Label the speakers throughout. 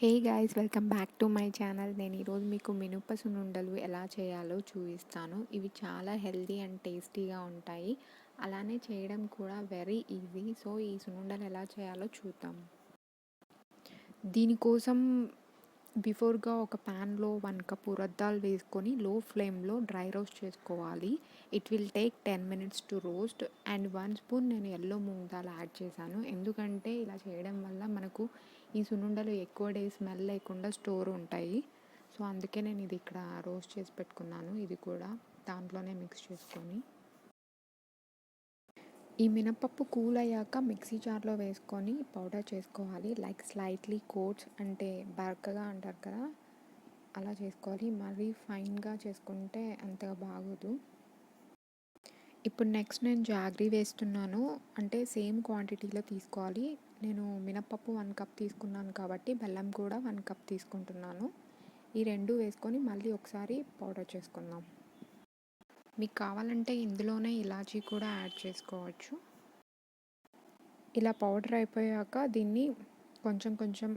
Speaker 1: Hey guys, welcome back to my channel. నేను ఈరోజు మీకు మినప సున్నుండలు ఎలా చేయాలో చూపిస్తాను. ఇవి చాలా హెల్తీ అండ్ టేస్టీగా ఉంటాయి. అలానే చేయడం కూడా వెరీ ఈజీ. సో ఈ సున్నుండలు ఎలా చేయాలో చూద్దాం. దీనికోసం బిఫోర్గా ఒక ప్యాన్లో 1 కప్ ఉరద్దాలు వేసుకొని లో ఫ్లేమ్లో డ్రై రోస్ట్ చేసుకోవాలి. It will take 10 minutes to roast. And 1 spoon నేను ఎల్లో మూంగ్ దాల్ యాడ్ చేశాను. ఎందుకంటే ఇలా చేయడం వల్ల మనకు ఈ సున్నుండలు ఎక్కువ డేస్ స్మెల్ లేకుండా స్టోర్ ఉంటాయి. సో అందుకే నేను ఇది ఇక్కడ రోస్ట్ చేసి పెట్టుకున్నాను. ఇది కూడా దాంట్లోనే మిక్స్ చేసుకొని, ఈ మినపప్పు కూల్ అయ్యాక మిక్సీ జార్లో వేసుకొని పౌడర్ చేసుకోవాలి. లైక్ స్లైట్లీ కోట్స్, అంటే బరకగా అంటారు కదా, అలా చేసుకోవాలి. మరీ ఫైన్గా చేసుకుంటే అంతగా బాగోదు. ఇప్పుడు నెక్స్ట్ నేను జాగ్రీ వేస్తున్నాను. అంటే సేమ్ క్వాంటిటీలో తీసుకోవాలి. నేను మినపప్పు 1 కప్ తీసుకున్నాను కాబట్టి బెల్లం కూడా 1 కప్ తీసుకుంటున్నాను. ఈ రెండు వేసుకొని మళ్ళీ ఒకసారి పౌడర్ చేసుకుందాం. మీకు కావాలంటే ఇందులోనే ఇలాచీ కూడా యాడ్ చేసుకోవచ్చు. ఇలా పౌడర్ అయిపోయాక దీన్ని కొంచెం కొంచెం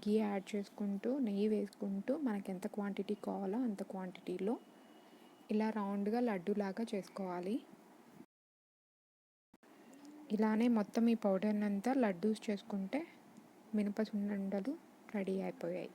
Speaker 1: గీ యాడ్ చేసుకుంటూ, నెయ్యి వేసుకుంటూ మనకి ఎంత క్వాంటిటీ కావాలో అంత క్వాంటిటీలో ఇలా రౌండ్గా లడ్డూలాగా చేసుకోవాలి. ఇలానే మొత్తం ఈ పౌడర్ని అంతా లడ్డూస్ చేసుకుంటే మినప సున్నుండలు రెడీ అయిపోయాయి.